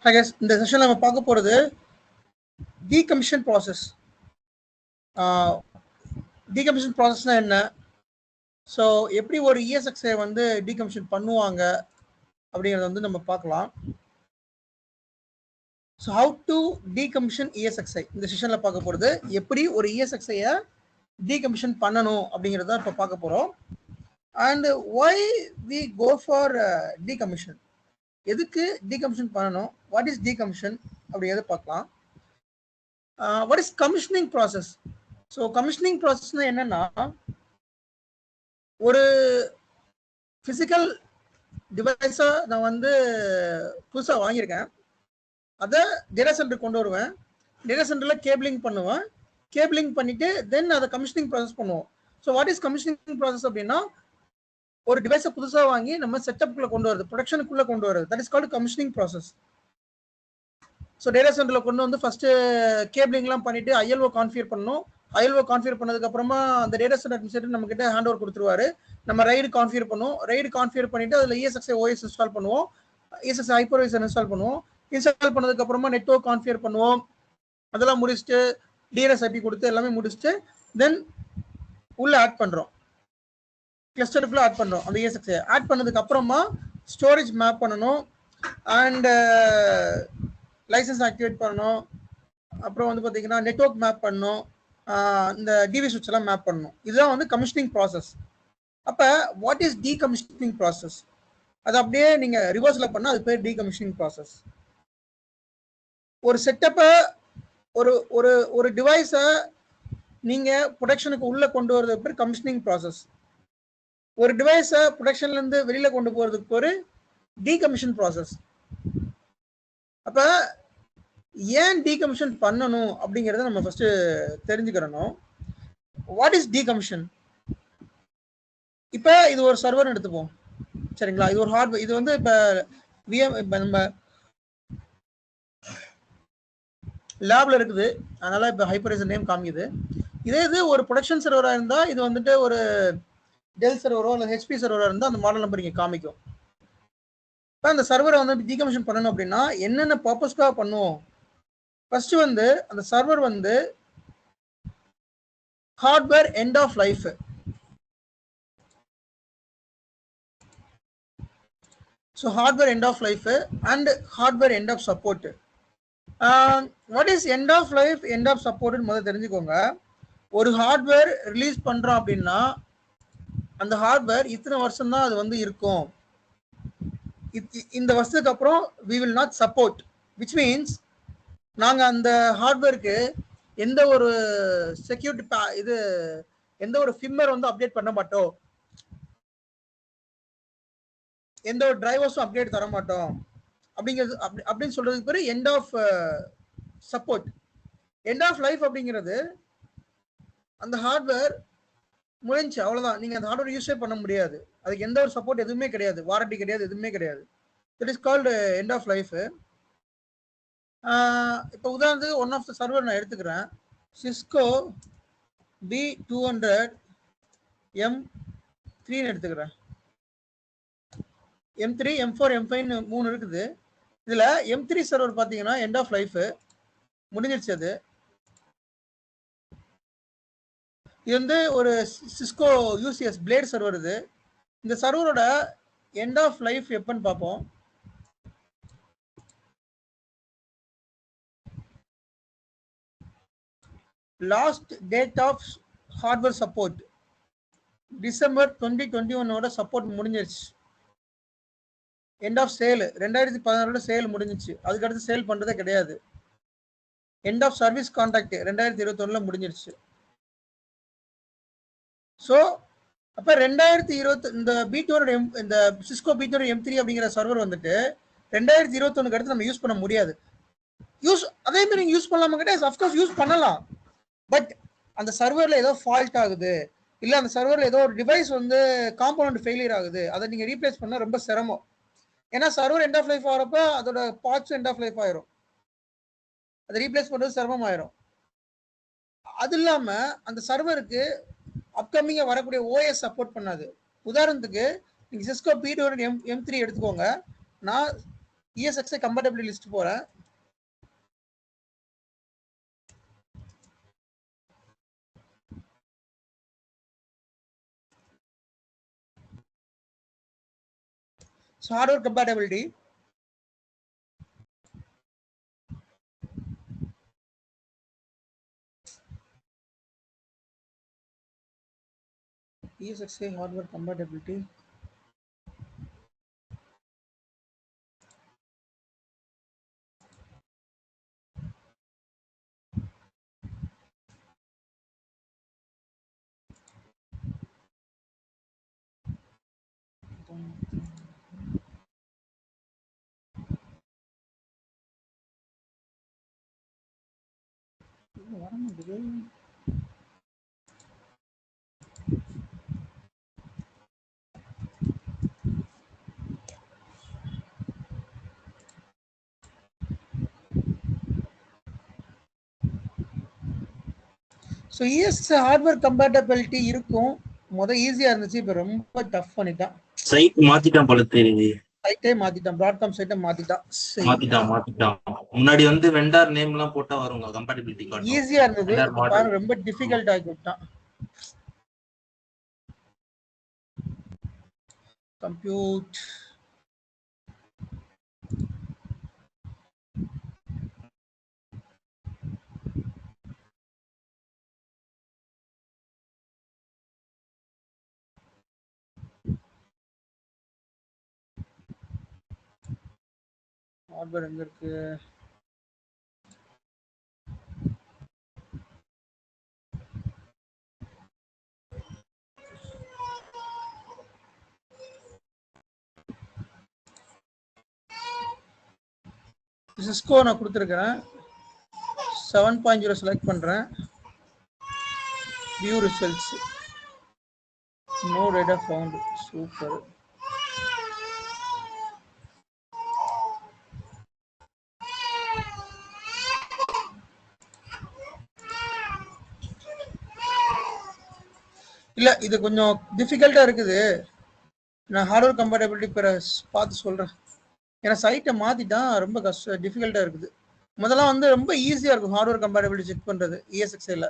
Hi guys, இந்த செஷன்ல நம்ம பார்க்க போறது decommission process. decommission processனா என்ன? ஸோ எப்படி ஒரு ESXi வந்து decommission பண்ணுவாங்க அப்படிங்கறத வந்து நம்ம பார்க்கலாம். So how to decommission ESXi இந்த செஷன்ல பார்க்க போறது எப்படி ஒரு ESXi-ய decommission பண்ணணும் அப்படிங்கறத இப்ப பார்க்க போறோம். And why we go for decommission? எதுக்கு decommission பண்ணணும்? What is decommission அப்படிங்கறத பார்க்கலாம். What is commissioning process? So commissioning ப்ராசஸ்னா என்னன்னா, ஒரு பிசிக்கல் டிவைஸை நான் வந்து புதுசாக வாங்கியிருக்கேன், அதை டேட்டா சென்டருக்கு கொண்டு வருவேன், டேட்டா சென்டரில் கேபிளிங் பண்ணுவேன், கேபிளிங் பண்ணிட்டு தென் அதை கமிஷனிங் ப்ராசஸ் பண்ணுவோம். So what is commissioning process அப்படின்னா, ஒரு டிவைஸை புதுசாக வாங்கி நம்ம செட்டப்புக்குள்ளே கொண்டு வருது, ப்ரொடக்ஷனுக்குள்ளே கொண்டு வருது, that is called commissioning process. So data சென்டரில் கொண்டு வந்து ஃபஸ்ட்டு கேபிளிங்லாம் பண்ணிவிட்டு ILO கான்ஃபிகர் பண்ணணும். ILO கான்ஃபிகர் பண்ணதுக்கு அப்புறமா அந்த டேட்டா சென்டர் அட்மினிஸ்ட்ரேட்டர் நம்ம கிட்ட ஹேண்ட் ஓவர் கொடுத்துருவாரு. நம்ம ரைடு கான்ஃபிகர் பண்ணுவோம், ரைடு கான்ஃபிகர் பண்ணிட்டு அதில் ESXi OS இன்ஸ்டால் பண்ணுவோம், ESXi ஹைப்பர்வைசர் இன்ஸ்டால் பண்ணுவோம். இன்ஸ்டால் பண்ணதுக்கு அப்புறமா நெட்வொர்க் கான்ஃபிகர் பண்ணுவோம். அதெல்லாம் முடிச்சுட்டு DNS IP கொடுத்து எல்லாமே முடிச்சுட்டு தென் உள்ள ஆட் பண்றோம், கிளஸ்டருக்குள்ள ஆட் பண்றோம். அந்த ESXi ஆட் பண்ணதுக்கு அப்புறமா ஸ்டோரேஜ் மேப் பண்ணணும் அண்ட் லைசன்ஸ் ஆக்டிவேட் பண்ணணும். அப்புறம் வந்து பார்த்தீங்கன்னா நெட்வொர்க் மேப் பண்ணணும், இந்த டிவி சுவிட்ச் எல்லாம் மேப் பண்ணணும். இதுதான் வந்து கமிஷனிங் ப்ராசஸ். அப்போ வாட் இஸ் டீகமிஷனிங் ப்ராசஸ்? அது அப்படியே நீங்கள் ரிவர்ஸில் பண்ணால் அது பேர் டீகமிஷனிங் ப்ராசஸ். ஒரு செட்டப்பை ஒரு ஒரு ஒரு டிவைஸை நீங்கள் ப்ரொடக்ஷனுக்கு உள்ளே கொண்டு வரதுக்கு பேர் கமிஷனிங் ப்ராசஸ். ஒரு டிவைஸை ப்ரொடக்ஷன்லேருந்து வெளியில் கொண்டு போகிறதுக்கு ஒரு டீகமிஷன் ப்ராசஸ். அப்போ ஏன் டீகமிஷன் பண்ணணும் அப்படிங்கிறத நம்ம ஃபர்ஸ்ட் தெரிஞ்சுக்கிறணும். What is decommission? இப்போ இது ஒரு சர்வர் எடுத்துப்போம், சரிங்களா? இது ஒரு ஹார்ட்வேர், இது வந்து இப்போ நம்ம லேப்ல இருக்குது, அதனால இப்போ ஹைப்பர்வைசர் நேம் காமிக்குது. இதே இது ஒரு ப்ரொடக்ஷன் சர்வராக இருந்தால் இது வந்துட்டு ஒரு டெல் சர்வரோ இல்லை HP சர்வராக இருந்தால் அந்த மாடல் நம்பர் இங்கே காமிக்கும். இப்போ அந்த சர்வரை வந்து டீகமிஷன் பண்ணணும் அப்படின்னா என்னென்ன பர்பஸ்க்காக பண்ணுவோம்? ஃபர்ஸ்ட் வந்து அந்த சர்வர் வந்து hardware end of life, so hardware end of life and hardware end of support. What is end of life, end of சப்போர்ட்னு முதல்ல தெரிஞ்சுக்கோங்க. ஒரு ஹார்ட்வேர் ரிலீஸ் பண்றோம் அப்படின்னா அந்த ஹார்ட்வேர் இத்தனை வருஷம் தான் அது வந்து இருக்கும், இந்த வருஷத்துக்கு அப்புறம் we will not support, which means நாங்க அந்த ஹார்ட்வேருக்கு எந்த ஒரு செக்யூரிட்டி இது எந்த ஒரு ஃபிம்மர் வந்து அப்டேட் பண்ண மாட்டோம், எந்த ஒரு டிரைவர்ஸும் அப்டேட் தர மாட்டோம் அப்படிங்கிறது அப்படின்னு சொல்றதுக்கு பேர் end of support. End of life அப்படிங்கிறது அந்த ஹார்ட்வேர் முடிஞ்சு அவ்வளவுதான், நீங்க அந்த ஹார்ட்வேர் யூஸே பண்ண முடியாது, அதுக்கு எந்த ஒரு சப்போர்ட் எதுவுமே கிடையாது, வாரண்டி கிடையாது, எதுவுமே கிடையாது. That is called end of life. இப்போ உதாரணத்துக்கு ஒன் ஆஃப் த சர்வர் நான் எடுத்துக்கிறேன், சிஸ்கோ B200 M3 எடுத்துக்கிறேன். M3 M4 M5 3 இருக்குது. இதுல M3 சர்வர் பாத்தீங்கன்னா எண்ட் ஆஃப் லைஃப் முடிஞ்சிருச்சு. அது இது வந்து ஒரு சிஸ்கோ UCS பிளேட் சர்வர். இது இந்த சர்வரோட எண்ட் ஆஃப் லைஃப் எப்பன்னு பார்ப்போம். Last date of hardware support December 2021 support முடிஞ்சிருச்சு. எண்ட் ஆஃப் சேல் 2016 சேல் முடிஞ்சிச்சு, அதுக்கு அடுத்து சேல் பண்றதே கிடையாது. எண்ட் ஆஃப் சர்வீஸ் கான்ட்ராக்ட் 2021 முடிஞ்சிருச்சு. ஸோ அப்போ 2020 இந்த B200 இந்த சிஸ்கோ B200 M3 அப்படிங்கிற சர்வர் வந்துட்டு 2021 அடுத்து நம்ம யூஸ் பண்ண முடியாது. அதே மாதிரி நீங்க யூஸ் பண்ணலாமா கேட்டா அஃப்கோர்ஸ் யூஸ் பண்ணலாம், பட் அந்த சர்வர்ல ஏதோ ஃபால்ட் ஆகுது, இல்ல அந்த சர்வர்ல ஏதோ ஒரு டிவைஸ் வந்து காம்போனன்ட் ஃபெயிலியர் ஆகுது, அதை நீங்க ரீப்ளேஸ் பண்ண ரொம்ப சிரமம். ஏன்னா சர்வர் எண்ட் ஆஃப் லைஃப் ஆகிறப்ப அதோட பார்ட்ஸ் எண்ட் ஆஃப் லைஃப் ஆயிரும், அதை ரீப்ளேஸ் பண்றது சிரமம் ஆயிரும். அது இல்லாம அந்த சர்வருக்கு அப்கமிங்கா வரக்கூடிய OS சப்போர்ட் பண்ணாது. உதாரணத்துக்கு நீங்க சிஸ்கோ B200 M3 எடுத்துக்கோங்க, நான் ESXi compatibility list போறேன். So hardware compatibility. ESXi hardware compatibility. So ESXi hardware compatibility இருக்கும். முத ஈஸியா இருந்துச்சு, இப்ப ரொம்ப டஃப் பண்ணிட்டான். சைட் மாத்திட்டான் போல தெரியுது. சைட்டே மாத்திட்டான், பிராட்காம் சைட்டை மாத்திட்டான். முன்னாடி வந்து வெண்டார் நேம் எல்லாம் போட்டா வருங்க, கம்பேட்டிபிலிட்டி கார்டு ஈஸியா இருந்தது, பாருங்க ரொம்ப டிஃபிகல்ட் ஆகி விட்டான். கம்ப்யூட் ஹார்ட்வேர் எங்க இருக்கு? சிஸ்கோ நான் கொடுத்துருக்கிறேன். 7.0 செலக்ட் பண்றேன். View results. No data found. Super. இல்ல இது கொஞ்சம் டிஃபிகல்ட்டா இருக்குது. நான் ஹார்ட்வேர் கம்பேட்டபிலிட்டி பார்த்து சொல்றேன். ஏன்னா சைட்டை மாத்திட்டான், ரொம்ப கஷ்டம், டிஃபிகல்ட்டா இருக்குது. முதல்ல வந்து ரொம்ப ஈஸியா இருக்கும் ஹார்ட்வேர் கம்பேட்டபிலிட்டி செக் பண்றது. ESXiல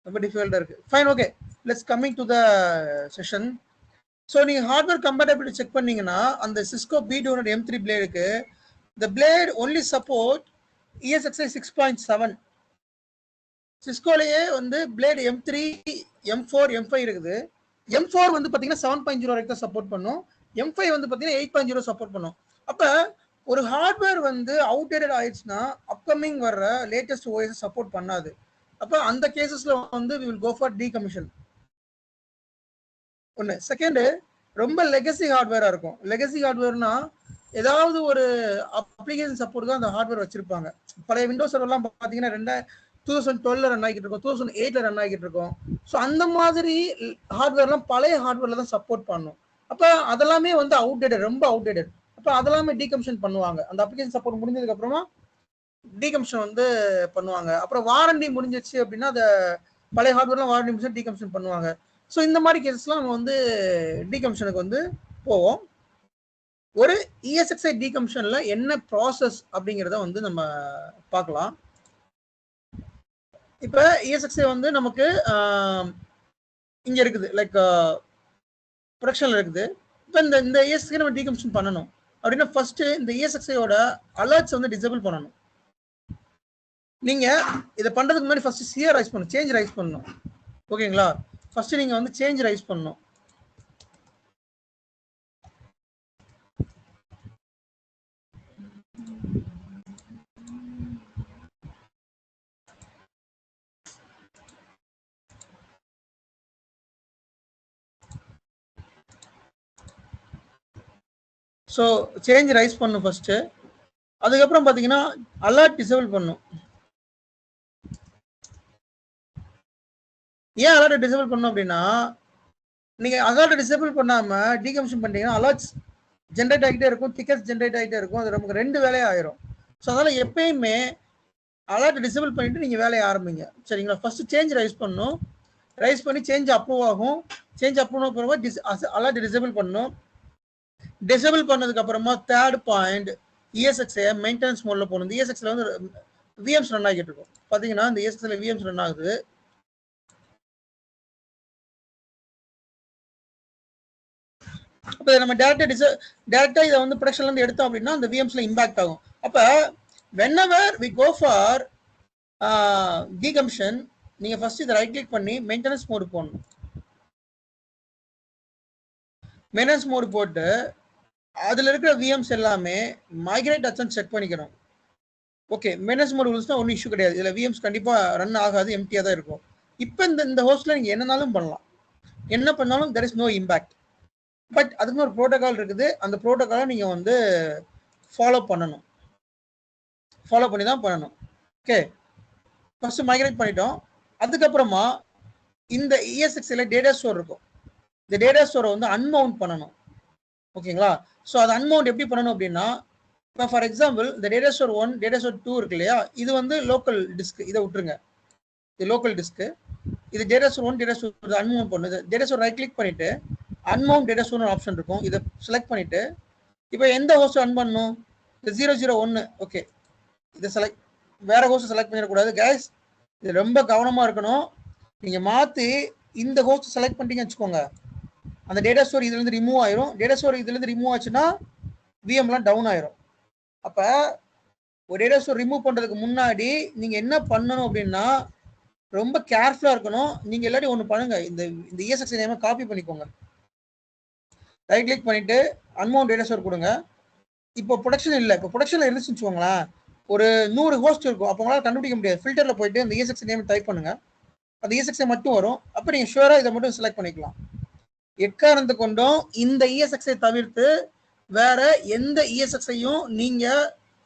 ரொம்ப டிஃபிகல்ட்டா இருக்கு. Fine, okay, let's coming to the session. So நீங்க ஹார்ட்வேர் கம்பேட்டபிலிட்டி செக் பண்ணீங்கன்னா அந்த Cisco B200 M3 பிளேடுக்கு the blade only support ESXi 6.7. சிஸ்கோலயே வந்து பிளேடு M3, M4, M5 இருக்குது. M4 வந்து பாத்தீங்கன்னா 7.0 வரைக்கும் தான் சப்போர்ட் பண்ணும். M5 வந்து பாத்தீங்கன்னா 8.0 சப்போர்ட் பண்ணும். அப்ப ஒரு ஹார்ட்வேர் வந்து அவுடேட்டட் ஆயிடுச்சுன்னா அப்கமிங் வர்ற லேட்டஸ்ட் OS சப்போர்ட் பண்ணாது. அப்ப அந்த கேசஸ்ல வந்து we will go for decommission. ஒன்று. செகண்ட், ரொம்ப லெகசி ஹார்ட்வேரா இருக்கும். லெகசி ஹார்ட்வேர்னா ஏதாவது ஒரு அப்ளிகேஷன் சப்போர்ட் தான் அந்த ஹார்ட்வேர் வச்சிருப்பாங்க. பழைய விண்டோஸ் சர்வர்லாம் பார்த்தீங்கன்னா 2012 ரன் ஆகிட்டு இருக்கும், 2008 ரன் ஆகிட்டு இருக்கும். ஸோ அந்த மாதிரி ஹார்ட்வேர்லாம் பழைய ஹார்ட்வேர்ல தான் சப்போர்ட் பண்ணும். அப்போ அதெல்லாமே வந்து அவுடேட்டட், ரொம்ப அவுடேட்டட். அப்போ அதெல்லாமே டீகமிஷன் பண்ணுவாங்க. அந்த அப்ளிகேஷன் சப்போர்ட் முடிஞ்சதுக்கு அப்புறமா டீகமிஷன் வந்து பண்ணுவாங்க. அப்புறம் வாரண்டி முடிஞ்சிச்சு அப்படின்னா அதை பழைய ஹார்ட்வேர்லாம் வாரண்டி முடிச்சு டீகமிஷன் பண்ணுவாங்க. ஸோ இந்த மாதிரி கேசஸ்லாம் நம்ம வந்து டீகமிஷனுக்கு வந்து போவோம். ஒரு ESXi டீகமிஷன்ல என்ன ப்ராசஸ் அப்படிங்கிறத வந்து நம்ம பார்க்கலாம். இப்போ ESXi வந்து நமக்கு இங்க இருக்குது, லைக் ப்ரொடக்ஷன்ல இருக்குது. இப்போ இந்த ESXi நம்ம டீகமிஷன் பண்ணணும் அப்படின்னா ஃபர்ஸ்ட் இந்த ESXiயோட அலர்ட்ஸ் வந்து டிசேபிள் பண்ணணும். நீங்க இதை பண்றதுக்கு முன்னாடி ஃபர்ஸ்ட் CR ரைஸ் பண்ணணும், சேஞ்ச் ரைஸ் பண்ணணும். ஓகேங்களா? ஃபர்ஸ்ட் நீங்க வந்து சேஞ்ச் ரைஸ் பண்ணணும். ஸோ சேஞ்ச் ரைஸ் பண்ணும் ஃபர்ஸ்ட். அதுக்கப்புறம் பார்த்தீங்கன்னா அலர்ட் டிசேபிள் பண்ணும். ஏன் அலர்ட் டிசேபிள் பண்ணும் அப்படின்னா, நீங்க அலர்ட் டிசேபிள் பண்ணாம டீகமிஷன் பண்ணீங்கன்னா அலர்ட்ஸ் ஜென்ரேட் ஆகிட்டே இருக்கும், டிக்கெட்ஸ் ஜென்ரேட் ஆகிட்டே இருக்கும். அது நமக்கு 2 வேலையா ஆயிரும். ஸோ அதனால எப்பயுமே அலர்ட் டிசேபிள் பண்ணிட்டு நீங்க வேலையை ஆரம்பிங்க. சரிங்களா? ஃபர்ஸ்ட் சேஞ்ச் ரைஸ் பண்ணும். ரைஸ் பண்ணி சேஞ்ச் அப்ரூவ் ஆகும். சேஞ்ச் அப்ரூவ் அப்புறமா அலர்ட் டிசேபிள் பண்ணும். டிசேபிள் பண்ணதுக்கு அப்புறமா தேர்ட் பாயிண்ட் ESXi மெயின்டெனன்ஸ் மோட்ல போகணும். இந்த ESXi வந்து விஎம்ஸ் ரன் ஆகிட்டு இருக்கும். பாத்தீங்கன்னா இந்த ESXi விஎம்ஸ் ரன் ஆகுது. அப்ப நம்ம டைரக்டா இதை வந்து ப்ரொடக்ஷன்ல இருந்து எடுத்தோம் அப்படின்னா அந்த விஎம்ஸ்ல இம்பாக்ட் ஆகும். அப்ப whenever we go for decommission, நீங்க ஃபர்ஸ்ட் இதை ரைட் கிளிக் பண்ணி மெயின்டெனன்ஸ் மோட் போடணும். மெயின்டெனன்ஸ் மோட் போட்டு அதுல இருக்கிற விஎம்ஸ் எல்லாமே மைக்ரேட் ஆச்சான்னு செக் பண்ணிக்கணும். ஓகே, மெயின்டெனன்ஸ் மோட் ரூல்ஸ்னா ஒன்றும் இஷ்யூ கிடையாது. இதுல விஎம்ஸ் கண்டிப்பா ரன் ஆகாது, எம்டியா தான் இருக்கும். இப்போ இந்த ஹோஸ்ட்ல நீங்க என்னன்னாலும் பண்ணலாம், என்ன பண்ணாலும் there is no impact. But அதுக்கு ஒரு ப்ரோட்டோகால் இருக்குது. அந்த ப்ரோட்டோகாலை நீங்க வந்து ஃபாலோ பண்ணி தான் பண்ணணும். ஓகே, ஃபர்ஸ்ட் மைக்ரேட் பண்ணிட்டோம். அதுக்கப்புறமா இந்த ESXiல டேட்டா ஸ்டோர் இருக்கும். இந்த டேட்டா ஸ்டோரை வந்து அன்மவுண்ட் பண்ணணும். ஓகேங்களா? ஸோ அதை அன்மவுண்ட் எப்படி பண்ணணும் அப்படின்னா, இப்போ ஃபார் எக்ஸாம்பிள் இந்த டேட்டா ஸ்டோர் 1 டேட்டா ஸ்டோர் 2 இருக்கு இல்லையா, இது வந்து லோக்கல் டிஸ்க், இதை விட்டுருங்க, இது லோக்கல் டிஸ்க். இது டேட்டா ஸ்டோர் 1 டேட்டா ஸ்டோர் அன்மவுண்ட் பண்ணுது. டேட்டா ஸ்டோர் ரைட் கிளிக் பண்ணிட்டு அன்மவுண்ட் டேட்டா ஸ்டோர் ஆப்ஷன் இருக்கும், இதை செலக்ட் பண்ணிட்டு இப்போ எந்த ஹோஸ்ட் ரன் பண்ணணும், இந்த 001. ஓகே, இதை செலக்ட், வேற ஹோஸ்ட் செலக்ட் பண்ணிடக்கூடாது கைஸ், இது ரொம்ப கவனமா இருக்கணும். நீங்க மாத்தி இந்த ஹோஸ்ட் செலக்ட் பண்ணிட்டீங்கன்னு வச்சுக்கோங்க, அந்த டேட்டா ஸ்டோர் இதுல இருந்து ரிமூவ் ஆயிரும். டேட்டா ஸ்டோர் இதுல இருந்து ரிமூவ் ஆச்சுன்னா விஎம்லாம் டவுன் ஆயிரும். அப்ப ஒரு டேட்டா ஸ்டோர் ரிமூவ் பண்றதுக்கு முன்னாடி நீங்க என்ன பண்ணணும் அப்படின்னா ரொம்ப கேர்ஃபுல்லா இருக்கணும். நீங்க எல்லாரும் ஒண்ணு பண்ணுங்க, இந்த ESXi நேமை காப்பி பண்ணிக்கோங்க. ரைட் கிளிக் பண்ணிட்டு அன்மவுண்ட் டேட்டா ஸ்டோர் கொடுங்க. இப்போ ப்ரொடக்ஷன் இல்லை, இப்போ ப்ரொடக்ஷன்ல இருந்துச்சுன்னு வச்சுக்கோங்களேன், ஒரு 100 ஹோஸ்ட் இருக்கும். அப்போ உங்களால் கண்டுபிடிக்க முடியாது. ஃபில்டர்ல போயிட்டு இந்த ESXi நேம் டைப் பண்ணுங்க, அந்த ESXi மட்டும் வரும். அப்போ நீங்க ஷுவரா இதை மட்டும் செலக்ட் பண்ணிக்கலாம். எக்காரணத்தை கொண்டும் இந்த ESXi தவிர்த்து வேற எந்த ESXiயும் நீங்க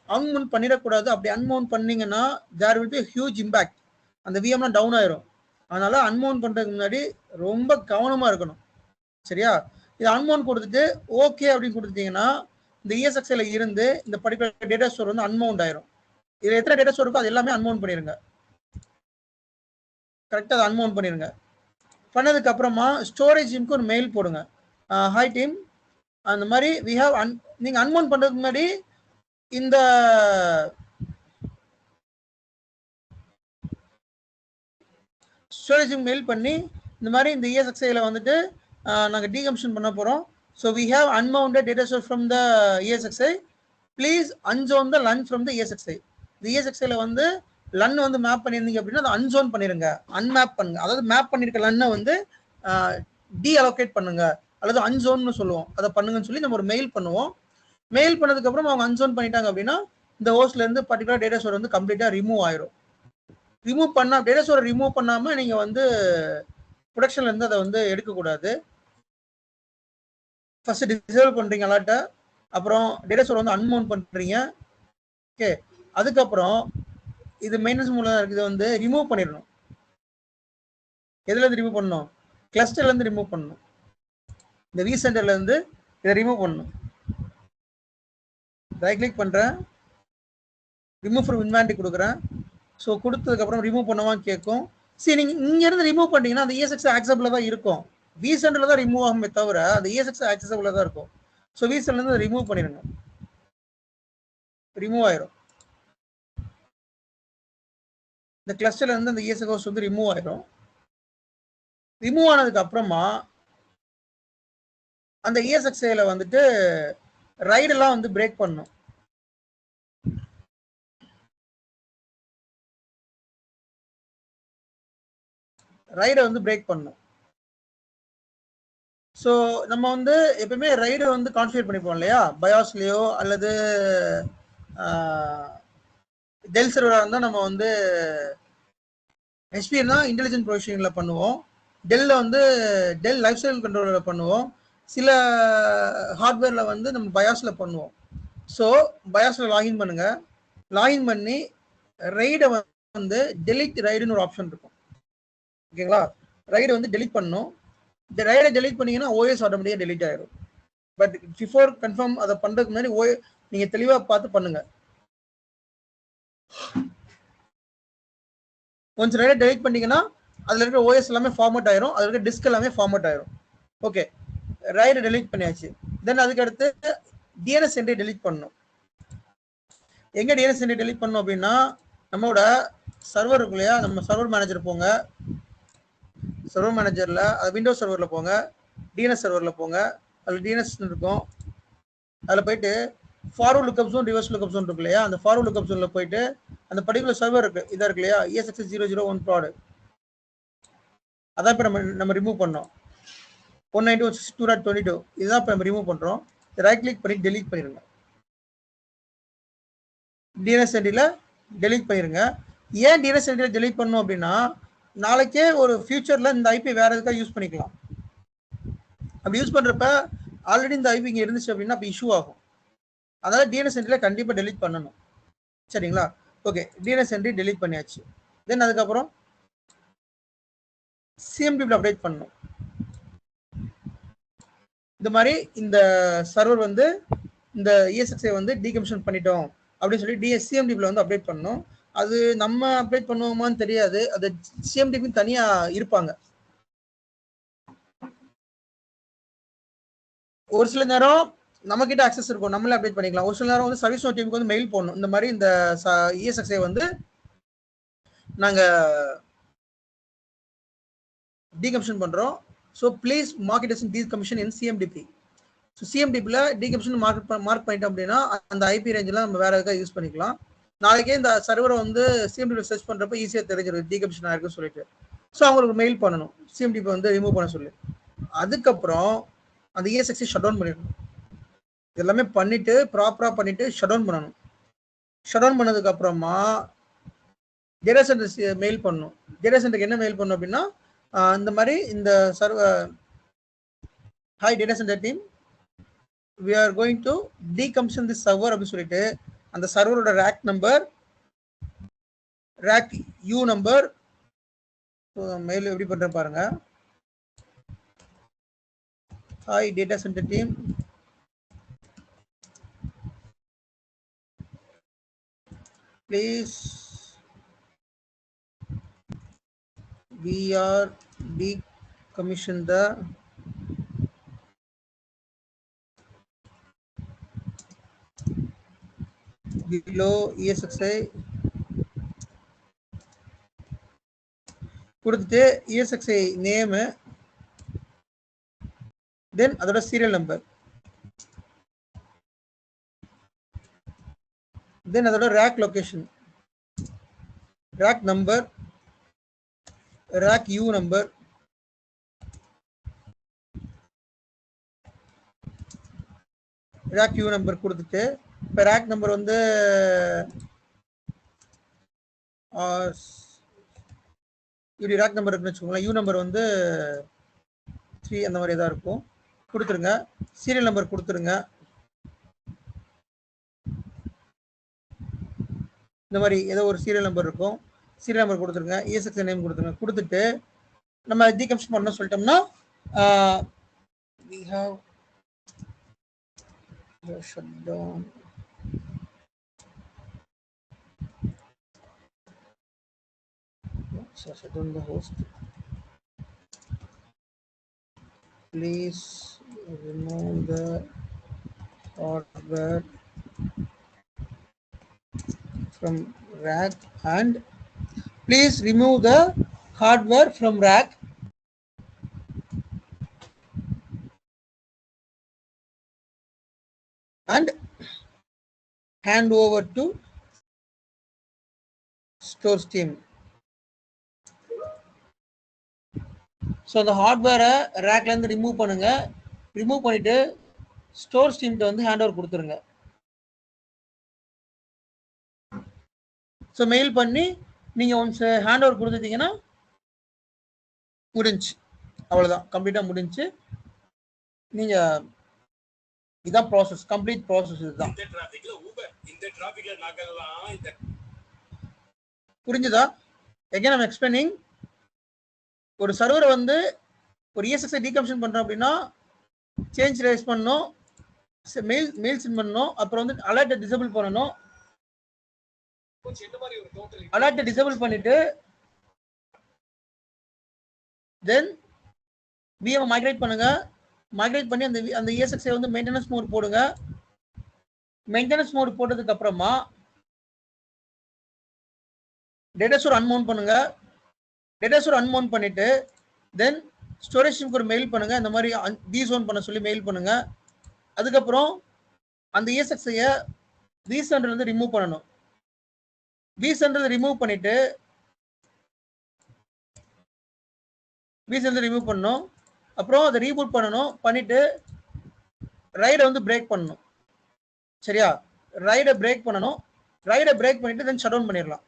அன்மவுண்ட் பண்ணிடக்கூடாது. அப்படி அன்மவுண்ட் பண்ணீங்கன்னா there will be huge impact, அந்த விஎம்லாம் டவுன் ஆயிரும். அதனால அன்மவுண்ட் பண்றதுக்கு முன்னாடி ரொம்ப கவனமா இருக்கணும். சரியா? இது அன்மவுண்ட் கொடுத்துட்டு ஓகே அப்படின்னு கொடுத்துட்டீங்கன்னா இந்த ESXiல இருந்து இந்த பர்டிகுலர் டேட்டா ஸ்டோர் வந்து அன்மவுண்ட் ஆயிரும். இதுல எத்தனை டேட்டா ஸ்டோர் இருக்கோ அது எல்லாமே அன்மவுண்ட் பண்ணிருங்க. கரெக்டா அதை அன்மவுண்ட் பண்ணிருங்க. பண்ணதுக்கு அப்புறமா ஸ்டோரேஜ் டீமுக்கு ஒரு மெயில் போடுங்க, ஹாய் டீம், அந்த மாதிரி வி ஹேவ் நீங்க அன்மவுண்ட் பண்றதுக்கு முன்னாடி இந்த ஸ்டோரேஜ் மெயில் பண்ணி இந்த மாதிரி இந்த ESXiல வந்துட்டு நாங்கள் டீகமிஷன் பண்ண போறோம். So we have unmounted data store from the ESXi, please unzone the LUN from the ESXi. இந்த ESXiல வந்து லன் வந்து மேப் பண்ணியிருந்தீங்க அப்படின்னா அதை அன்ஜோன் பண்ணிருங்க, அன்மேப் பண்ணுங்க. அதாவது மேப் பண்ணிருக்க லன்னை வந்து டி அலோகேட் பண்ணுங்க அல்லது அன்ஜோன்னு சொல்லுவோம், அதை பண்ணுங்கன்னு சொல்லி நம்ம ஒரு மெயில் பண்ணுவோம். மெயில் பண்ணதுக்கு அப்புறம் அவங்க அன்ஜோன் பண்ணிட்டாங்க அப்படின்னா இந்த ஹோஸ்ட்ல இருந்து பர்டிகுலர் டேட்டா ஸ்டோர் வந்து கம்ப்ளீட்டா ரிமூவ் ஆயிரும். ரிமூவ் பண்ணா டேட்டா ஸ்டோரை ரிமூவ் பண்ணாம நீங்க வந்து ப்ரொடக்ஷன்ல இருந்து அதை வந்து எடுக்கக்கூடாது. ஃபர்ஸ்ட் டிசேபிள் பண்றீங்க அலர்ட்டை, அப்புறம் டேட்டா ஸ்டோர் வந்து அன்மவுண்ட் பண்றீங்க. ஓகே, அதுக்கப்புறம் இது மெயின்டெனன்ஸ் மூலம் இருக்குது வந்து ரிமூவ் பண்ணிடணும். எதுல இருந்து ரிமூவ் பண்ணணும்? கிளஸ்டர்ல இருந்து ரிமூவ் பண்ணணும். இந்த விசென்டர்ல இருந்து இதை ரிமூவ் பண்ணணும். ரைட் கிளிக் பண்றேன், ரிமூவ் ஃப்ரம் இன்வென்டரி கொடுக்குறேன். ஸோ கொடுத்ததுக்கு அப்புறம் ரிமூவ் பண்ணவான்னு கேட்கும். சரி, நீங்க இங்க இருந்து ரிமூவ் பண்ணீங்கன்னா அந்த ESXi ஆக்சபிளா தான் இருக்கும். விசென்டர்ல தான் ரிமூவ் ஆகுமே தவிர அந்த ESXi ஆக்சபிளா தான் இருக்கும். ஸோ விசென்டர்ல இருந்து ரிமூவ் பண்ணிருங்க, ரிமூவ் ஆயிரும். இந்த கிளஸ்டர்ல இருந்து அந்த ESXi ஹோஸ்ட் வந்து ரிமூவ் ஆயிரும். ரிமூவ் ஆனதுக்கு அப்புறமா அந்த ESXiல வந்துட்டு ரைடெல்லாம் வந்து பிரேக் பண்ணும். ரைடை வந்து பிரேக் பண்ணும். ஸோ நம்ம வந்து எப்பவுமே ரைடை வந்து கான்ஃபிகர் பண்ணிப்போம் இல்லையா, பயாஸ்லயோ அல்லது டெல் சர்வராக இருந்தால் நம்ம வந்து HP தான் இன்டெலிஜென்ட் ப்ரொவிஷனிங்ல பண்ணுவோம், டெல்ல வந்து டெல் லைஃப் ஸ்டைல் கண்ட்ரோலர்ல பண்ணுவோம், சில ஹார்ட்வேர்ல வந்து நம்ம பயாஸ்ல பண்ணுவோம். ஸோ பயாஸ்ல லாகின் பண்ணுங்க, லாகின் பண்ணி ரைடை வந்து டெலிட் ரைடுன்னு ஒரு ஆப்ஷன் இருக்கும். ஓகேங்களா? ரைடை வந்து டெலிட் பண்ணணும். இந்த ரைடை டெலிட் பண்ணீங்கன்னா OS ஆட்டோமேட்டிக்காக டெலிட் ஆயிடும். பட் பிஃபோர் கன்ஃபார்ம் அதை பண்றதுக்கு முன்னாடி நீங்க தெளிவா பார்த்து பண்ணுங்க. கொஞ்சம் ரைடை டெலிட் பண்ணீங்கன்னா அதுல இருக்கிற OS எல்லாமே ஃபார்மேட் ஆயிரும், அதுல இருக்கிற டிஸ்க் எல்லாமே ஃபார்மேட் ஆயிரும். ஓகே, ரைடை டெலிட் பண்ணியாச்சு. தென் அதுக்கு அடுத்து DNS என்ட்ரி டெலிட் பண்ணணும். எங்க டிஎன்எஸ் என்ட்ரி டெலீட் பண்ணோம் அப்படின்னா நம்மளோட சர்வர் இருக்கு இல்லையா, நம்ம சர்வர் மேனேஜர் போங்க, சர்வர் மேனேஜர்ல விண்டோஸ் சர்வர்ல போங்க, டிஎன்எஸ் சர்வர்ல போங்க, அதில் டிஎன்எஸ் இருக்கும். அதில் போயிட்டு forward lookup zone reverse lookup zone இருக்கு இல்லையா, அந்த ஃபார்வர்ட் லுக்கப் ஜோன்ல போயிட்டு அந்த பர்டிகுலர் சர்வர் இருக்கு இதாக இருக்கு இல்லையா, ESX001 ப்ராட், அதான் இப்போ நம்ம ரிமூவ் பண்ணோம். 192.168.2.22 இதுதான் இப்போ நம்ம ரிமூவ் பண்றோம். ரைட் கிளிக் பண்ணி டெலீட் பண்ணிருங்க. டிஎன்எஸ் என்ட்ரியில் டெலீட் பண்ணிருங்க. ஏன் டிஎன்எஸ் என்ட்ரியில் டெலீட் பண்ணணும் அப்படின்னா நாளைக்கே ஒரு ஃபியூச்சர்ல இந்த ஐபி வேற எதுக்காக யூஸ் பண்ணிக்கலாம். அப்படி யூஸ் பண்றப்ப ஆல்ரெடி இந்த ஐபி இங்க இருந்துச்சு அப்படின்னா அப்போ இஷ்யூ ஆகும். அதனால டிஎன்எஸ் என்ட்ரியில் கண்டிப்பாக டெலீட் பண்ணணும். சரிங்களா? ஓகே, டிஎன்எஸ் என்ட்ரி டெலீட் பண்ணியாச்சு. தென் அதுக்கப்புறம் சிஎம்டிபியில் அப்டேட் பண்ணணும். இந்த மாதிரி இந்த சர்வர் வந்து இந்த ESXi வந்து டீகமிஷன் பண்ணிட்டோம் அப்படின்னு சொல்லி சிஎம்டிபியில் வந்து அப்டேட் பண்ணணும். அது நம்ம அப்டேட் பண்ணுவோமான்னு தெரியாது, அது சிஎம்டிபி தனியா இருப்பாங்க. ஒரு சில நேரம் நம்ம கிட்ட ஆக்சஸ் இருக்கும், நம்மளே அப்டேட் பண்ணிக்கலாம். ஒரு சில நேரம் வந்து சர்வீஸ் நோட் டீமுக்கு வந்து மெயில் போடணும், இந்த மாதிரி இந்த ESXi வந்து நாங்க டீகமிஷன் பண்றோம், so please mark it as decommission in CMDB. So சிஎம்டிபியில் டீகமிஷன் மார்க் பண்ணிட்டோம் அப்படின்னா அந்த ஐபி ரேஞ்செலாம் நம்ம வேற எதுக்காக யூஸ் பண்ணிக்கலாம். நாளைக்கே இந்த சர்வரை வந்து சிஎம்டிபியில் சர்ச் பண்றப்ப ஈஸியாக தெரிஞ்சிடும் டீகமிஷன் ஆயிருக்குன்னு சொல்லிட்டு. ஸோ அவங்களுக்கு மெயில் பண்ணணும் சிஎம்டிபி வந்து ரிமூவ் பண்ண சொல்லி. அதுக்கப்புறம் அந்த ESXi ஷட் டவுன் பண்ணிடணும். எல்லாமே பண்ணிட்டு ப்ராப்பரா பண்ணிட்டு ஷட் டவுன் பண்ணணும். ஷட் டவுன் பண்ணதுக்கு அப்புறமா டேட்டா சென்டர் மெயில் பண்ணணும். டேட்டா சென்டருக்கு என்ன மெயில் பண்ணணும் அப்படின்னா இந்த மாதிரி இந்த server, hi data centre team, we are going to decommission this server அப்படி சொல்லிட்டு அந்த சர்வரோட rack number, rack U number, mail எப்படி பண்ற பாருங்க. Hi data centre team, please we are decommission the below ESXi கொடுத்துட்டு ESXi நேம், தென் அதோட serial number, then அதோட rack location, rack number, rack U number, rack U number கொடுத்துட்டு இப்போ rack number வந்து இப்படி ரேக் நம்பர் இருக்குன்னு வச்சுக்கோங்களேன், you number வந்து 3 அந்த மாதிரி தான் இருக்கும், கொடுத்துருங்க. சீரியல் நம்பர் கொடுத்துருங்க. இந்த மாதிரி ஏதோ ஒரு சீரியல் நம்பர் இருக்கும், சீரியல் நம்பர் கொடுத்துருங்க. ESXi நேம் கொடுத்துருங்க. கொடுத்துட்டு நம்ம டீகமிஷன் பண்ண சொல்லிட்டோம்னா we have shut down. Shut down the host. Please remove the hardware from rack and please remove the hardware from rack and hand over to stores team. So அந்த ஹார்ட்வேரை ரேக்ல இருந்து remove பண்ணுங்க. Remove பண்ணிட்டு stores டீம்கிட்ட வந்து hand over கொடுத்துருங்க. So mail பண்ணி நீங்க once hand over கொடுத்துட்டீங்கன்னா முடிஞ்சு, அவ்வளோதான், கம்ப்ளீட்டாக முடிஞ்சு. நீங்க இதான் ப்ராசஸ், கம்ப்ளீட் ப்ராசஸ் இதுதான். புரிஞ்சுதா? Again I'm explaining. ஒரு சர்வரை வந்து ஒரு ESXi டீகமிஷன் பண்றோம் அப்படின்னா சேஞ்ச் ரைஸ் பண்ணணும், மெயில் சென்ட் பண்ணணும், அப்புறம் வந்து அலர்ட்டை டிசேபிள் பண்ணணும். அலர்ட்டை டிசேபிள் பண்ணிட்டு தென் VM மைக்ரேட் பண்ணுங்க. மைக்ரேட் பண்ணி அந்த ESXi வந்து மெயின்டெனன்ஸ் மோட் போடுங்க. மெயின்டெனன்ஸ் மோட் போட்டதுக்கு அப்புறமா டேட்டா ஸ்டோர் அன்மவுண்ட் பண்ணுங்க. டேட்டா ஸ்டோர் அன்மவுண்ட் பண்ணிட்டு தென் ஸ்டோரேஜ் டீமுக்கு ஒரு மெயில் பண்ணுங்க, இந்த மாதிரி டீசோன் பண்ண சொல்லி மெயில் பண்ணுங்க. அதுக்கப்புறம் அந்த ESXஐ vCenter இருந்து ரிமூவ் பண்ணணும். vCenter ரிமூவ் பண்ணிட்டு vCenter ரிமூவ் பண்ணணும். அப்புறம் அதை ரீபூட் பண்ணணும். பண்ணிட்டு ரைடை வந்து பிரேக் பண்ணணும். சரியா? ரைடை பிரேக் பண்ணணும். ரைடை பிரேக் பண்ணிட்டு தென் ஷட் டவுன் பண்ணிடலாம்.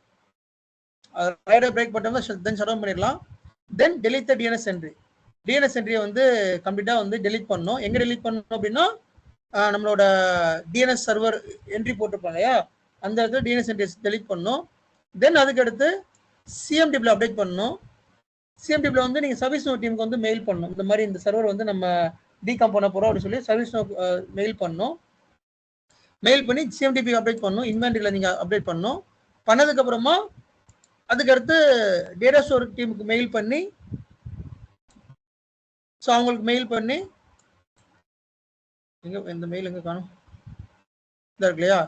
ரைடை பிரேக் பண்ணிட்டோம்னா தென் ஷட் டவுன் பண்ணிடலாம். Then delete the DNS entry. DNS என்ட்ரியை வந்து கம்ப்ளீட்டாக வந்து டெலிட் பண்ணணும். எங்கே டெலிட் பண்ணணும் அப்படின்னா நம்மளோட டிஎன்எஸ் சர்வர் என்ட்ரி போட்டிருப்பாங்க இல்லையா, அந்த இடத்துல டிஎன்எஸ் என்ட்ரி டெலிட் பண்ணணும். தென் அதுக்கடுத்து சிஎம்டிபியில் அப்டேட் பண்ணணும். சிஎம்டிபியில் வந்து நீங்கள் சர்வீஸ் நோ டீமுக்கு வந்து மெயில் பண்ணணும். இந்த மாதிரி இந்த சர்வர் வந்து நம்ம டீகம் பண்ண போகிறோம் அப்படின்னு சொல்லி சர்வீஸ் நோ மெயில் பண்ணணும். மெயில் பண்ணி சிஎம்டிபி அப்டேட் பண்ணணும். இன்வென்ட்ரியில் நீங்கள் அப்டேட் பண்ணணும். பண்ணதுக்கப்புறமா அதுக்கடுத்து டேட்டா ஸ்டோர் டீமுக்கு மெயில் பண்ணி ஸோ அவங்களுக்கு மெயில் பண்ணி இந்த மெயில் எங்கே காணும் இதாக இருக்கு இல்லையா.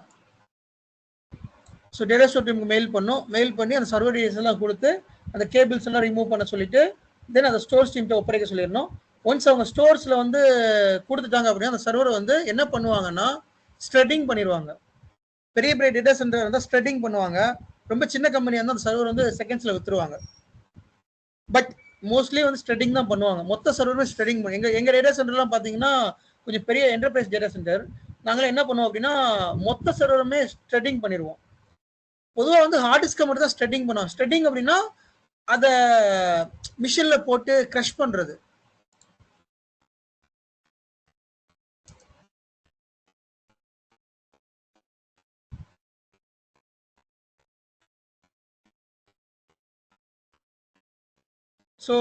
ஸோ டேட்டா ஸ்டோர் டீமுக்கு மெயில் பண்ணணும். மெயில் பண்ணி அந்த சர்வர் டீடைல்ஸ் எல்லாம் கொடுத்து அந்த கேபிள்ஸ் எல்லாம் ரிமூவ் பண்ண சொல்லிட்டு தென் அந்த ஸ்டோர்ஸ் டீம்கிட்ட ஒப்படைக்க சொல்லிடணும். ஒன்ஸ் அவங்க ஸ்டோர்ஸில் வந்து கொடுத்துட்டாங்க அப்படின்னா அந்த சர்வரை வந்து என்ன பண்ணுவாங்கன்னா ஸ்ப்ரெட்டிங் பண்ணிடுவாங்க. பெரிய பெரிய டேட்டா சென்டர் இருந்தால் ஸ்ப்ரெட்டிங் பண்ணுவாங்க. ரொம்ப சின்ன கம்பெனியாக இருந்தால் அந்த சர்வர் வந்து செகண்ட்ஸில் விற்றுருவாங்க. பட் மோஸ்ட்லி வந்து ஸ்ப்ரெட்டிங் தான் பண்ணுவாங்க. மொத்த சர்வருமே ஸ்ப்ரெட்டிங் பண்ணி எங்கள் டேட்டா சென்டர்லாம் பார்த்தீங்கன்னா கொஞ்சம் பெரிய என்டர்பிரைஸ் டேட்டா சென்டர். நாங்களே என்ன பண்ணுவோம் அப்படின்னா மொத்த சர்வருமே ஸ்ப்ரெட்டிங் பண்ணிடுவோம். பொதுவாக வந்து ஹார்ட் டிஸ்கை மட்டும் தான் ஸ்ப்ரெட்டிங் பண்ணுவோம். ஸ்ப்ரெட்டிங் அப்படின்னா அதை மிஷினில் போட்டு க்ரஷ் பண்ணுறது. ஸோ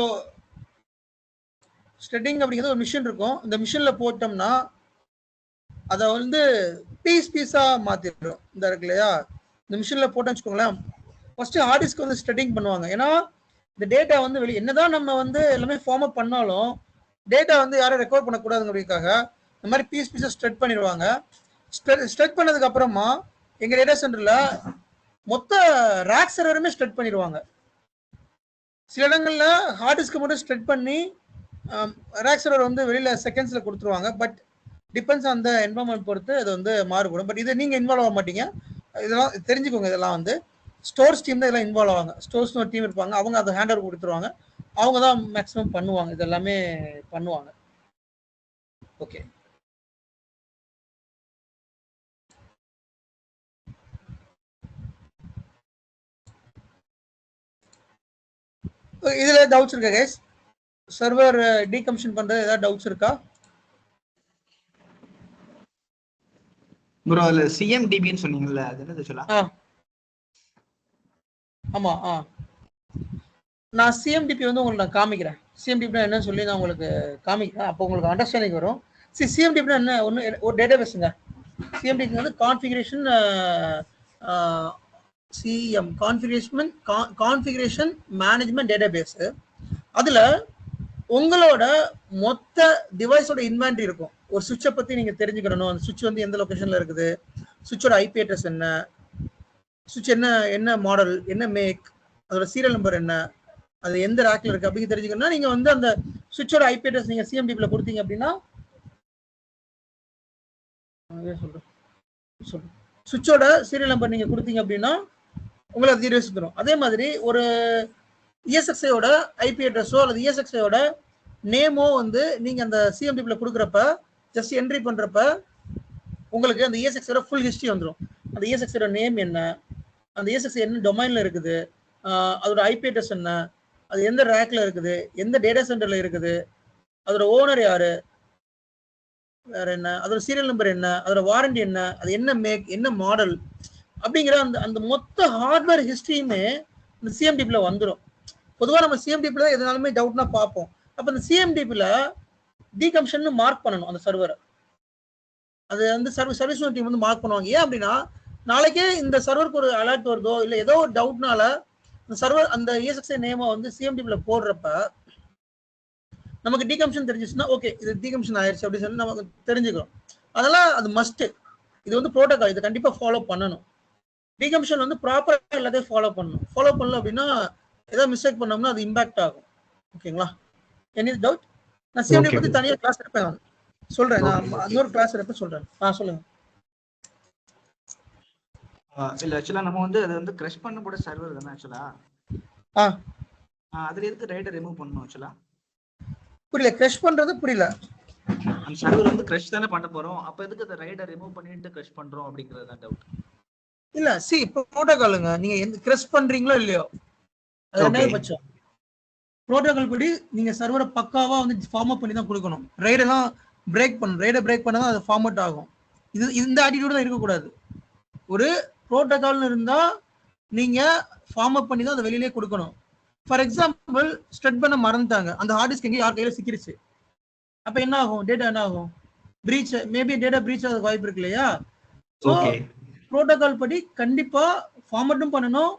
ஸ்ப்ரெட்டிங் அப்படிங்கிறது ஒரு மிஷின் இருக்கும். இந்த மிஷினில் போட்டோம்னா அதை வந்து பீஸாக மாற்றிடுறோம். இந்த இருக்கு இல்லையா, இந்த மிஷினில் போட்டோம்னு வச்சுக்கோங்களேன். ஃபஸ்ட்டு ஹார்ட் டிஸ்க் வந்து ஸ்ப்ரெட்டிங் பண்ணுவாங்க. ஏன்னா இந்த டேட்டா வந்து வெளியே என்னதான் நம்ம வந்து எல்லாமே ஃபார்ம் அப் பண்ணாலும் டேட்டா வந்து யாரும் ரெக்கார்ட் பண்ணக்கூடாதுங்கிறதுக்காக இந்த மாதிரி பீஸாக ஸ்ப்ரெட் பண்ணிடுவாங்க. ஸ்ப்ரெட் பண்ணதுக்கு அப்புறமா எங்கள் டேட்டா சென்டரில் மொத்த ரேக் சர்வருமே ஸ்ப்ரெட் பண்ணிடுவாங்க. சில இடங்களில் ஹார்ட் டிஸ்க்கு மட்டும் ஸ்ப்ரெட் பண்ணி ரேக் சர்வர் வந்து வெளியில் செகண்ட்ஸில் கொடுத்துருவாங்க. பட் டிபெண்ட்ஸ் அந்த என்வரான்மெண்ட் பொறுத்து அது வந்து மாறுபடும். பட் இதை நீங்கள் இன்வால்வ் ஆக மாட்டீங்க. இதெல்லாம் தெரிஞ்சுக்கோங்க. இதெல்லாம் வந்து ஸ்டோர்ஸ் டீம் தான் இதெல்லாம் இன்வால்வ் ஆவாங்க. ஸ்டோர்ஸ்னு ஒரு டீம் இருப்பாங்க. அவங்க அதை ஹேண்ட் ஓவர் கொடுத்துருவாங்க. அவங்க தான் மேக்ஸிமம் பண்ணுவாங்க. இது எல்லாமே பண்ணுவாங்க. ஓகே, இதுல டவுட்ஸ் இருக்கா கைஸ்? சர்வர் டீகமிஷன் பண்றது ஏதாவது டவுட்ஸ் இருக்கா ப்ரோ? அதுல சிஎம்டிபின்னு சொன்னீங்கல்ல, அது என்னது சொல்ல? ஆமா, நான் சிஎம்டிபி வந்து உங்களுக்கு நான் காமிக்கிறேன். சிஎம்டிபினா என்னன்னு சொல்லி நான் உங்களுக்கு காமிக்கிறேன். அப்போ உங்களுக்கு அண்டர்ஸ்டாண்டிங் வரும். சிஎம்டிபினா என்ன? ஒரு டேட்டாபேஸுங்க. சிஎம்டிபி வந்து கான்ஃபிகரேஷன் கான்ஃபிகரேஷன் மேனேஜ்மெண்ட் டேட்டாபேஸ். அதுல உங்களோட மொத்த டிவைஸோட இன்வென்டரி இருக்கும். ஒரு சுவிட்சை பத்தி நீங்க தெரிஞ்சுக்கணும். அந்த சுவிட்ச் வந்து எந்த லொகேஷன்ல இருக்குது, சுவிட்சோட ஐபி அட்ரஸ் என்ன, சுவிட்ச் என்ன மாடல், என்ன மேக், அதோட சீரியல் நம்பர் என்ன, அது எந்த ரேக்ல இருக்கு அப்படின்னு தெரிஞ்சுக்கணும்னா நீங்க வந்து அந்த சுவிட்சோட ஐபி அட்ரஸ் நீங்க சிஎம்டிபில கொடுத்தீங்க அப்படின்னா சுவிட்சோட சீரியல் நம்பர் நீங்க கொடுத்தீங்க அப்படின்னா உங்களை அது டீடைல்ஸ் தரும். அதே மாதிரி ஒரு ESXயோட ஐபி அட்ரஸோ அல்லது ESXயோட நேமோ வந்து நீங்க அந்த சிஎம்டிபில கொடுக்குறப்ப ஜஸ்ட் என்ட்ரி பண்றப்ப உங்களுக்கு அந்த ESXயோட ஃபுல் ஹிஸ்டரி வந்துடும். அந்த ESXயோட நேம் என்ன, அந்த ESX என்ன டொமைன்ல இருக்குது, அதோட ஐபி அட்ரஸ் என்ன, அது எந்த ரேக்ல இருக்குது, எந்த டேட்டா சென்டர்ல இருக்குது, அதோட ஓனர் யாரு, வேற என்ன, அதோட சீரியல் நம்பர் என்ன, அதோட வாரண்டி என்ன, அது என்ன மேக், என்ன மாடல் அப்படிங்கிற அந்த அந்த மொத்த ஹார்ட்வேர் ஹிஸ்டரியுமே இந்த சிஎம்டிபில வந்துடும். பொதுவாக நம்ம சிஎம்டிபில எதுனாலுமே டவுட்னா பார்ப்போம். அப்போ இந்த சிஎம்டிபில டீகமிஷன் மார்க் பண்ணணும் அந்த சர்வரை. அது வந்து சர்வீஸ் டீம் வந்து மார்க் பண்ணுவாங்க. ஏன் அப்படின்னா நாளைக்கே இந்த சர்வருக்கு ஒரு அலர்ட் வருதோ இல்லை ஏதோ ஒரு டவுட்னால இந்த சர்வர் அந்த ESX நேமை வந்து சிஎம்டிபில போடுறப்ப நமக்கு டீகமிஷன் தெரிஞ்சிச்சுன்னா ஓகே இது டீகமிஷன் ஆயிடுச்சு அப்படின்னு சொல்லி நமக்கு தெரிஞ்சுக்கிறோம். அதெல்லாம் அது மஸ்ட். இது வந்து ப்ரோட்டோகால், இது கண்டிப்பாக ஃபாலோ பண்ணணும். டீகம்ஷன் வந்து ப்ராப்பரா எல்லாத்தையும் ஃபாலோ பண்ணணும். ஃபாலோ பண்ணல அப்படின்னா ஏதாவது மிஸ்டேக் பண்ணோம்னா அது இம்பாக்ட் ஆகும். ஓகேங்களா? Any doubt? நான் சிஎம்டி பத்தி தனியா கிளாஸ் எடுப்பேன், சொல்றேன். நான் இன்னொரு கிளாஸ் எடுப்பேன், சொல்றேன். சொல்லுங்க. இல்ல ஆக்சுவலா நம்ம வந்து அது வந்து கிரஷ் பண்ண கூட சர்வர் தானே ஆக்சுவலா. அதுல இருந்து ரைடை ரிமூவ் பண்ணனும் ஆக்சுவலா. புரியல, கிரஷ் பண்றது புரியல. அந்த சர்வர் வந்து கிரஷ் தானே பண்ண போறோம், அப்ப எதுக்கு அந்த ரைடை ரிமூவ் பண்ணிட்டு கிரஷ் பண்றோம் அப்படிங்கறது தான் டவுட். இல்ல சி புரோட்டோகாலுங்க, நீங்க எந்த கிரஷ் பண்றீங்களோ இல்லையோ அது ரெண்டாவது பட்சம். புரோட்டோகால் படி நீங்க சர்வரை பக்காவா வந்து ஃபார்மட் பண்ணி தான் கொடுக்கணும். ரைடெல்லாம் பிரேக் பண்ணணும். ரைடை பிரேக் பண்ணா தான் அது ஃபார்மட் ஆகும். இது இந்த ஆட்டிடியூட் தான் இருக்கக்கூடாது. ஒரு புரோட்டோகால்னு இருந்தா நீங்க ஃபார்மட் பண்ணி தான் அதை வெளியிலே கொடுக்கணும். ஃபார் எக்ஸாம்பிள் ஸ்ட்ரெட் பண்ண மறந்துட்டாங்க, அந்த ஹார்ட் டிஸ்க் எங்கேயும் யார் கையில சிக்கிருச்சு, அப்ப என்ன ஆகும்? டேட்டா என்ன ஆகும்? பிரீச், மேபி டேட்டா பிரீச் ஆக வாய்ப்பு இருக்கு இல்லையா? ஸோ புரோட்டோகால் படி கண்டிப்பா ஃபார்மட்டும் பண்ணணும்,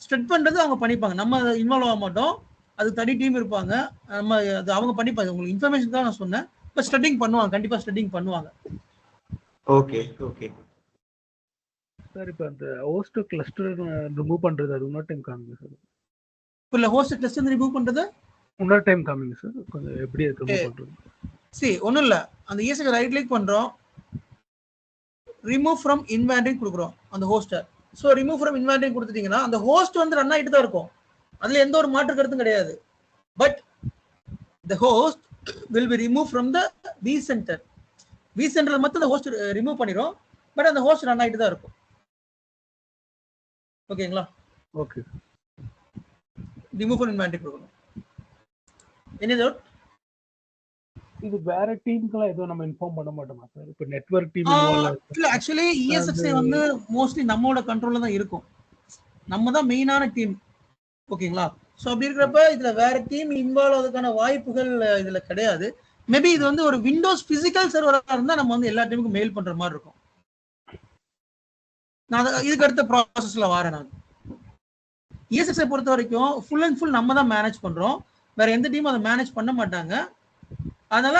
ஸ்ட்ரெட் பண்றது அவங்க பண்ணிப்பாங்க, நம்ம இன்வால்வ் ஆக மாட்டோம். அது தனி டீம் இருப்பாங்க, நம்ம அது அவங்க பண்ணிப்பாங்க. உங்களுக்கு இன்ஃபர்மேஷன் தான் நான் சொன்னேன். இப்போ ஸ்ட்ரெட்டிங் பண்ணுவாங்க, கண்டிப்பா ஸ்ட்ரெட்டிங் பண்ணுவாங்க. Okay okay sir. இப்போ அந்த ஹோஸ்ட் கிளஸ்டர் ரிமூவ் பண்றது அது இன்னொரு டைம் காமிங்க சார். இப்போ ஹோஸ்ட் கிளஸ்டர் ரிமூவ் பண்றது இன்னொரு டைம் காமிங்க சார். கொஞ்சம் எப்படி அது ரிமூவ் பண்றது? சரி, ஒன்றும் இல்லை. அந்த ESX ரைட் கிளிக் பண்றோம், ரிமூவ் ஃப்ரம் இன்வென்டரி கொடுக்குறோம் அந்த ஹோஸ்ட்டை. ஸோ ரிமூவ் ஃப்ரம் இன்வென்டரி கொடுத்துட்டீங்கன்னா அந்த ஹோஸ்ட் வந்து ரன் ஆகிட்டு தான் இருக்கும், அதுல எந்த ஒரு மாற்று கருத்தும் கிடையாது. But the host will be removed from the vCenter. vCenter மட்டும் அந்த ஹோஸ்ட் ரிமூவ் பண்ணிரும், பட் அந்த ஹோஸ்ட் ரன் ஆகிட்டு தான் இருக்கும். ஓகேங்களா? ஓகே. ரிமூவ் ஃப்ரம் இன்வென்டரி கொடுக்கணும். Any doubt? இது வேற டீமுக்குலாம் எதுவும் நம்ம இன்ஃபார்ம் பண்ண மாட்டோமா சார்? இப்போ நெட்வொர்க் டீம் இல்ல, ஆக்சுவலி ESX வந்து மோஸ்ட்லி நம்மளோட கண்ட்ரோல்ல தான் இருக்கும், நம்ம தான் மெயினான டீம். ஓகேங்களா? ஸோ அப்படி இருக்கிறப்ப இதுல வேற டீம் இன்வால்வ் ஆகிறதுக்கான வாய்ப்புகள் இதுல கிடையாது. மேபி இது வந்து ஒரு விண்டோஸ் பிசிக்கல் சர்வராக இருந்தா நம்ம வந்து எல்லா டீமுக்கும் மெயில் பண்ற மாதிரி இருக்கும். நான் இதுக்கு அடுத்த ப்ராசஸ்ல வரேன். நான் ESX பொறுத்த வரைக்கும் ஃபுல் அண்ட் ஃபுல் நம்ம தான் மேனேஜ் பண்றோம், வேற எந்த டீமும் அதை மேனேஜ் பண்ண மாட்டாங்க. அதனால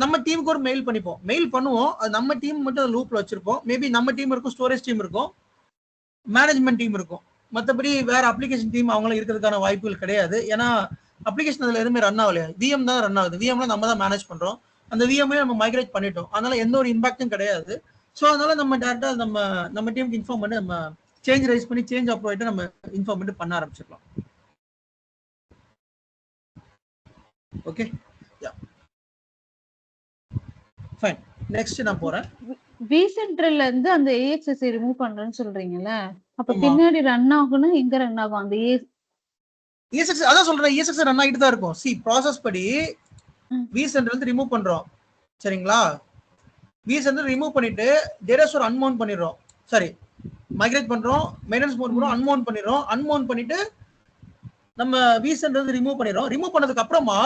நம்ம டீமுக்கு ஒரு மெயில் பண்ணிப்போம், மெயில் பண்ணுவோம். அது நம்ம டீம் மட்டும் லூப்ல வச்சிருப்போம். மேபி நம்ம டீம் இருக்கும், ஸ்டோரேஜ் டீம் இருக்கும், மேனேஜ்மெண்ட் டீம் இருக்கும். மற்றபடி வேற அப்ளிகேஷன் டீம் அவங்களும் இருக்கிறதுக்கான வாய்ப்புகள் கிடையாது. ஏன்னா அப்ளிகேஷன் அதுல எதுவுமே ரன் ஆகலையா, VM தான் ரன் ஆகுது. VMல நம்ம தான் மேனேஜ் பண்றோம், அந்த VMல நம்ம மைக்ரேட் பண்ணிட்டோம். அதனால எந்த ஒரு இம்பாக்டும் கிடையாது. ஸோ அதனால நம்ம டேரக்டா நம்ம டீமுக்கு இன்ஃபார்ம் பண்ணி நம்ம சேஞ்ச் ரைஸ் பண்ணி சேஞ்ச் அப்ரோட் நம்ம இன்ஃபார்ம் பண்ணி பண்ண ஆரம்பிச்சிடலாம். Okay, fine. நெக்ஸ்ட் நான் போறேன். vCentralல இருந்து அந்த AXS ரிமூவ் பண்றேன்னு சொல்றீங்கல்ல, அப்ப பின்னாடி ரன் ஆகும்னா எங்க ரன் ஆகும் அந்த ESX? அதான் சொல்றேன், ESX ரன் ஆகிட்டு தான் இருக்கும். சி ப்ராசஸ் படி vCentral இருந்து ரிமூவ் பண்றோம், சரிங்களா? vCentral ரிமூவ் பண்ணிட்டு டேட்டா ஸ்டோர் அன்மவுண்ட் பண்ணிடுறோம், சரி மைக்ரேட் பண்றோம், மெயின்டெனன்ஸ் மோட் பண்றோம், அன்மவுண்ட் பண்ணிடுறோம். அன்மவுண்ட் பண்ணிட்டு நம்ம vCentral இருந்து ரிமூவ் பண்ணிடுறோம். ரிமூவ் பண்ணதுக்கு அப்புறமா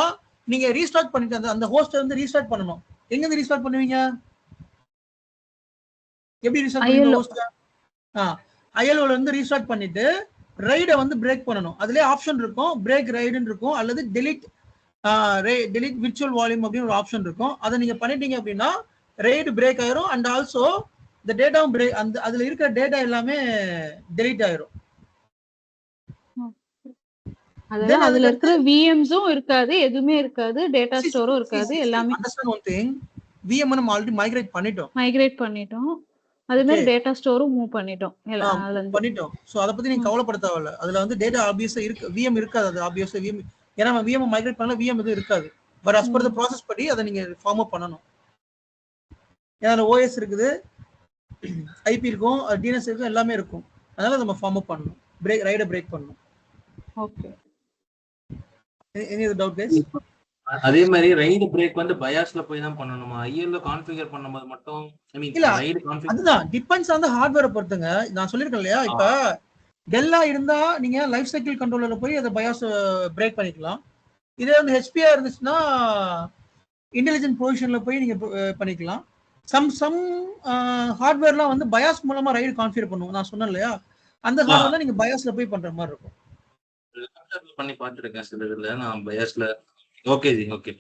நீங்க ரீஸ்டார்ட் பண்ணிட்டு அந்த ஹோஸ்ட் வந்து ரீஸ்டார்ட் பண்ணணும். எங்க இருந்து ரீஸ்டார்ட் பண்ணுவீங்க? எப்படி ரீஸ்டார்ட் பண்ணுவீங்க ஹோஸ்ட்? ILO ல இருந்து ரீஸ்டார்ட் பண்ணிட்டு ரைடை வந்து பிரேக் பண்ணணும். அதுலயே ஆப்ஷன் இருக்கும், பிரேக் ரைடுன்னு இருக்கும், அல்லது டெலிட் விர்ச்சுவல் வால்யூம் அப்படின்னு ஒரு ஆப்ஷன் இருக்கும். அதை நீங்க பண்ணிட்டீங்க அப்படின்னா ரைடு பிரேக் ஆயிரும். அண்ட் ஆல்சோ இந்த டேட்டாவும் பிரேக், அந்த அதுல இருக்கிற டேட்டா எல்லாமே டெலிட் ஆயிரும். அதெல்லாம் அதுல இருக்கிற VMஸும் இருக்காது, எதுவுமே இருக்காது, டேட்டா ஸ்டோரும் இருக்காது, எல்லாமே. அண்டர்ஸ்டாண்ட் ஒன் திங், VM நம்ம ஆல்ரெடி மைக்ரேட் பண்ணிட்டோம். அதே மாதிரி டேட்டா ஸ்டோரும் மூவ் பண்ணிட்டோம். சோ அத பத்தி நீங்க கவலைப்பட தேவையில்ல. அதுல வந்து டேட்டா ஆப்வியஸா இருக்கு, VM இருக்காது. அது ஆப்வியஸா VM, ஏன்னா நம்ம VM மைக்ரேட் பண்ணல, VM எதுவும் இருக்காது. But as per the process படி அதை நீங்க ஃபார்ம் அப் பண்ணணும். ஏன்னா OS இருக்குது, IP இருக்கும், DNS இருக்கும், எல்லாமே இருக்கும். அதனால நம்ம ஃபார்ம் அப் பண்ணணும், ரைடை பிரேக் பண்ணணும். Okay. Any other doubt guys? அதே மாதிரி ரைடு பிரேக் வந்து பயாஸ்ல போய் தான் பண்ணணுமா? ILO கான்ஃபிகர் பண்ணும்போது மட்டும் இல்ல, அதுதான் டிபெண்ட்ஸ் ஆன் தி ஹார்ட்வேரை பொறுத்துங்க. நான் சொல்லிருக்கேன் இல்லையா, இப்ப டெல்லா இருந்தா நீங்க லைஃப் சைக்கிள் கண்ட்ரோலர்ல போய் அதை பயாஸ் பிரேக் பண்ணிக்கலாம். இதே வந்து HPயா இருந்துச்சுன்னா இன்டெலிஜென்ட் பொசிஷன்ல போய் நீங்க பண்ணிக்கலாம். சம் ஹார்ட்வேர்லாம் வந்து பயாஸ் மூலமா ரைடு கான்ஃபிகர் பண்ணுவோம். நான் சொன்னேன் இல்லையா, அந்த ஹார்ட்வேர்ல நீங்க பயாஸ்ல போய் பண்ற மாதிரி இருக்கும். பண்ணி பார்த்துருக்கேன் சில இதுல, நான் பயாஸ்ல. Okay G, okay.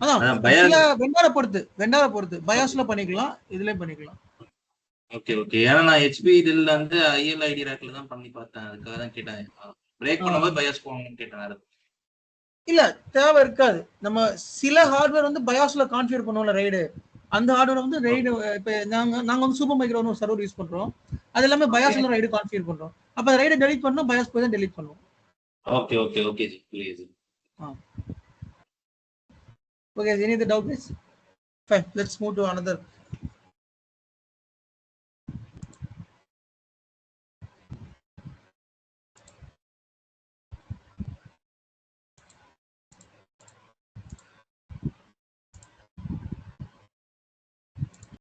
அதான் வெண்டார பொறுத்து பயாஸ்ல பண்ணிக்கலாம், இதுலயும் பண்ணிக்கலாம். Okay okay. ஏன்னா நான் ஹெச்பி இதில் வந்து ஐஎல் ஐடி ரேக்ல தான் பண்ணி பார்த்தேன். அதுக்காக தான் கேட்டேன். பிரேக் பண்ணும்போது பயாஸ் போகணும்னு கேட்டேன். இல்ல தேவை இருக்காது. நம்ம சில ஹார்ட்வேர் வந்து பயாஸ்ல கான்ஃபிகர் பண்ணுவோம்ல ரைடு, அந்த ஹார்ட்வேர் வந்து ரைடு இப்போ நாங்க வந்து சூப்பர் மைக்ரோன்னு ஒரு சர்வர் யூஸ் பண்றோம். அது எல்லாமே பயாஸ்ல ரைடு கான்ஃபிகர் பண்றோம். அப்ப ரைடை டெலீட் பண்ணா பயாஸ் போய் தான் டெலீட் பண்ணுவோம். ஓகே ஓகே ஓகே ஜி, புரியுது. Okay, any other doubt, please? Fine, let's move to another